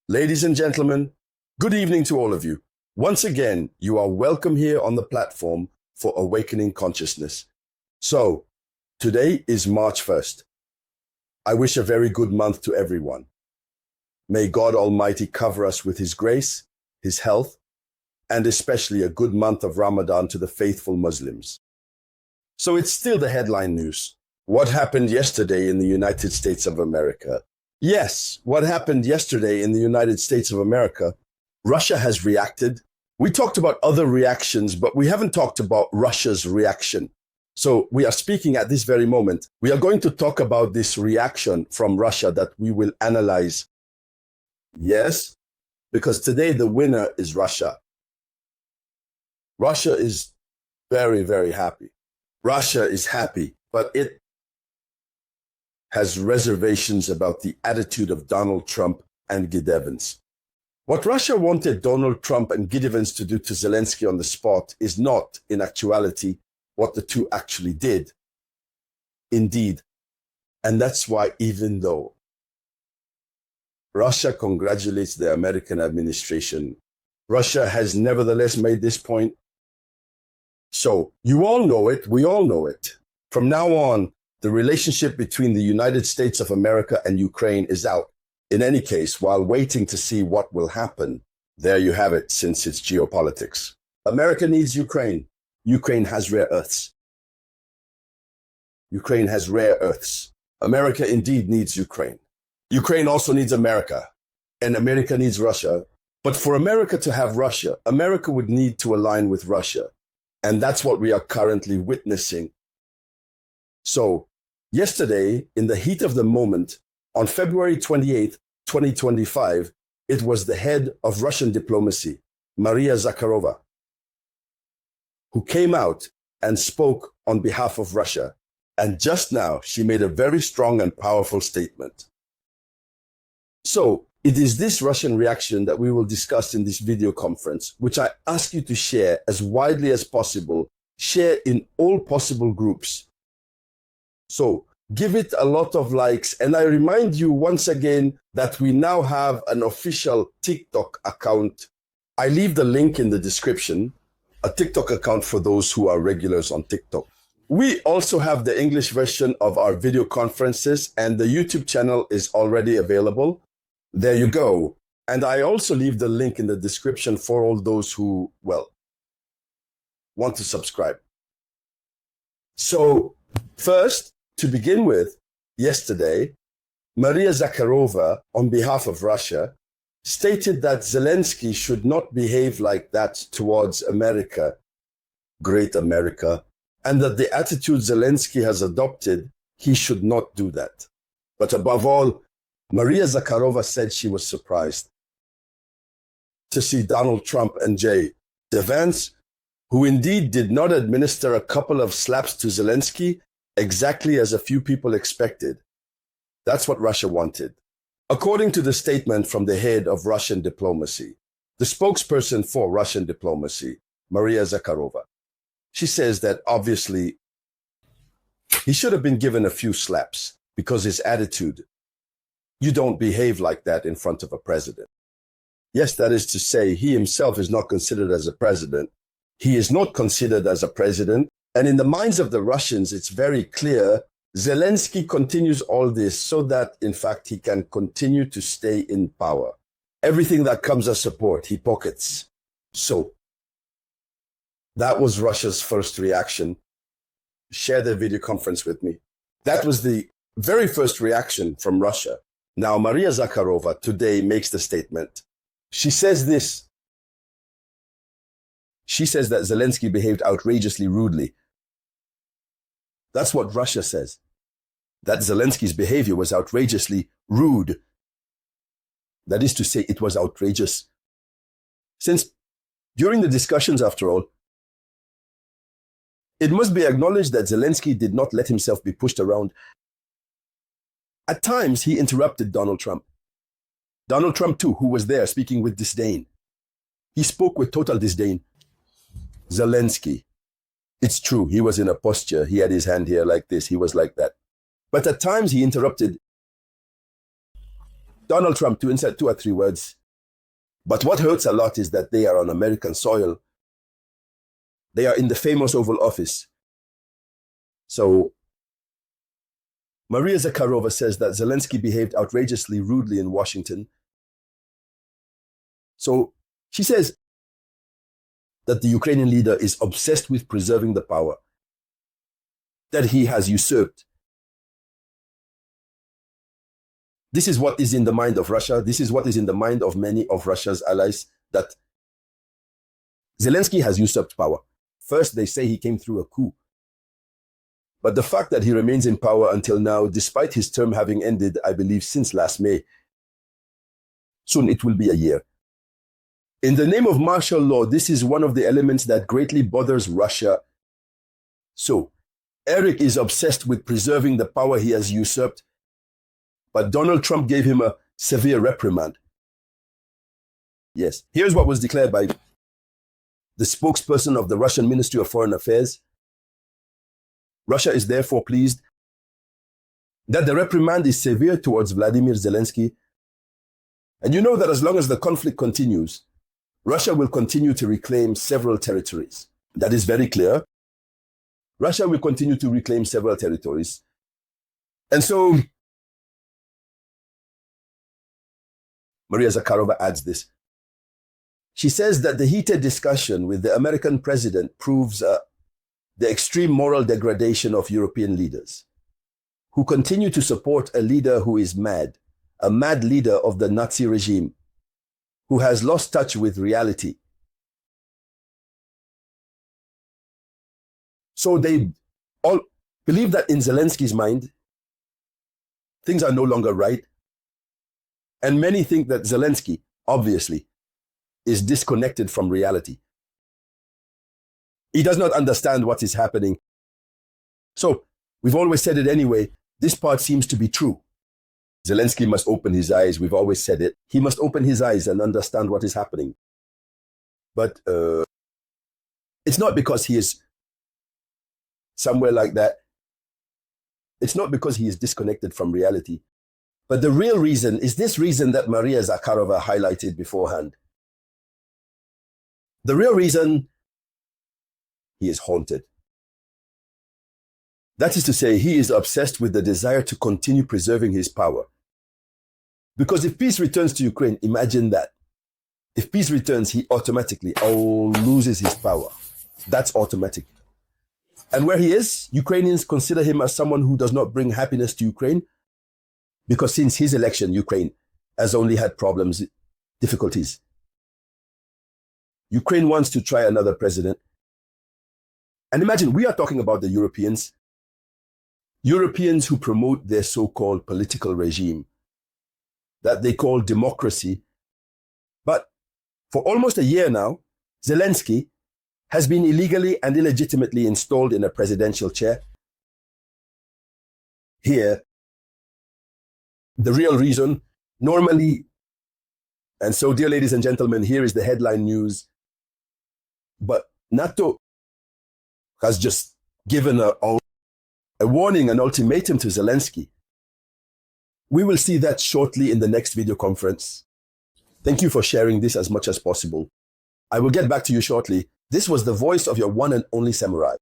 Ladies and gentlemen, good evening to all of you. Once again, you are welcome here on the platform for Awakening Consciousness. So, today is March 1st. I wish a very good month to everyone. May God Almighty cover us with His grace, His health, and especially a good month of Ramadan to the faithful Muslims. So it's still the headline news. What happened yesterday in the United States of America? Yes, what happened yesterday in the United States of America? Russia has reacted. We talked about other reactions, but we haven't talked about Russia's reaction. So we are speaking at this very moment. We are going to talk about this reaction from Russia that we will analyze. Yes, because today the winner is Russia. Russia is very, very happy. Russia is happy, but it has reservations about the attitude of Donald Trump and Gid Evans. What Russia wanted Donald Trump and Gid Evans to do to Zelensky on the spot is not, in actuality, what the two actually did. Indeed. And that's why even though Russia congratulates the American administration, Russia has nevertheless made this point. So you all know it, we all know it. From now on, the relationship between the United States of America and Ukraine is out. In any case, while waiting to see what will happen, there you have it, since it's geopolitics. America needs Ukraine. Ukraine has rare earths. Ukraine has rare earths. America indeed needs Ukraine. Ukraine also needs America. And America needs Russia. But for America to have Russia, America would need to align with Russia. And that's what we are currently witnessing. So, yesterday, in the heat of the moment, on February 28th, 2025, it was the head of Russian diplomacy, Maria Zakharova, who came out and spoke on behalf of Russia. And just now, she made a very strong and powerful statement. So, it is this Russian reaction that we will discuss in this video conference, which I ask you to share as widely as possible, share in all possible groups. So give it a lot of likes. And I remind you once again that we now have an official TikTok account. I leave the link in the description, a TikTok account for those who are regulars on TikTok. We also have the English version of our video conferences, and the YouTube channel is already available. There you go. And I also leave the link in the description for all those who, well, want to subscribe. So first, to begin with, yesterday, Maria Zakharova, on behalf of Russia, stated that Zelensky should not behave like that towards America, great America, and that the attitude Zelensky has adopted, he should not do that. But above all, Maria Zakharova said she was surprised to see Donald Trump and J. Vance, who indeed did not administer a couple of slaps to Zelensky, exactly as a few people expected. That's what Russia wanted. According to the statement from the head of Russian diplomacy, the spokesperson for Russian diplomacy, Maria Zakharova, she says that obviously he should have been given a few slaps because his attitude, you don't behave like that in front of a president. Yes, that is to say, he himself is not considered as a president. He is not considered as a president. And in the minds of the Russians, it's very clear Zelensky continues all this so that, in fact, he can continue to stay in power. Everything that comes as support, he pockets. So that was Russia's first reaction. Share the video conference with me. That was the very first reaction from Russia. Now, Maria Zakharova today makes the statement. She says this. She says that Zelensky behaved outrageously rudely. That's what Russia says. That Zelensky's behavior was outrageously rude. That is to say, it was outrageous. Since during the discussions, after all, it must be acknowledged that Zelensky did not let himself be pushed around. At times, he interrupted Donald Trump. Donald Trump, too, who was there speaking with disdain. He spoke with total disdain. Zelensky, it's true, he was in a posture. He had his hand here like this. He was like that. But at times he interrupted Donald Trump, to insert 2 or 3 words. But what hurts a lot is that they are on American soil. They are in the famous Oval Office. So Maria Zakharova says that Zelensky behaved outrageously rudely in Washington. So she says that the Ukrainian leader is obsessed with preserving the power that he has usurped. This is what is in the mind of Russia. This is what is in the mind of many of Russia's allies, that Zelensky has usurped power. First, they say he came through a coup. But the fact that he remains in power until now, despite his term having ended, I believe, since last May, soon it will be a year. In the name of martial law, this is one of the elements that greatly bothers Russia. So, Eric is obsessed with preserving the power he has usurped, but Donald Trump gave him a severe reprimand. Yes, here's what was declared by the spokesperson of the Russian Ministry of Foreign Affairs. Russia is therefore pleased that the reprimand is severe towards Vladimir Zelensky. And you know that as long as the conflict continues, Russia will continue to reclaim several territories. That is very clear. Russia will continue to reclaim several territories. And so Maria Zakharova adds this. She says that the heated discussion with the American president proves the extreme moral degradation of European leaders who continue to support a leader who is mad, a mad leader of the Nazi regime, who has lost touch with reality. So they all believe that in Zelensky's mind, things are no longer right. And many think that Zelensky, obviously, is disconnected from reality. He does not understand what is happening. So, we've always said it anyway, this part seems to be true. Zelensky must open his eyes, we've always said it. He must open his eyes and understand what is happening. But it's not because he is somewhere like that. It's not because he is disconnected from reality. But the real reason is this reason that Maria Zakharova highlighted beforehand. The real reason, he is haunted. That is to say, he is obsessed with the desire to continue preserving his power. Because if peace returns to Ukraine, imagine that. If peace returns, he automatically loses his power. That's automatic. And where he is, Ukrainians consider him as someone who does not bring happiness to Ukraine, because since his election, Ukraine has only had problems, difficulties. Ukraine wants to try another president. And imagine, we are talking about the Europeans who promote their so-called political regime that they call democracy. But for almost a year now, Zelensky has been illegally and illegitimately installed in a presidential chair. Here, the real reason, normally, and so dear ladies and gentlemen, here is the headline news. But NATO has just given a warning, an ultimatum to Zelensky. We will see that shortly in the next video conference. Thank you for sharing this as much as possible. I will get back to you shortly. This was the voice of your one and only Samouraï.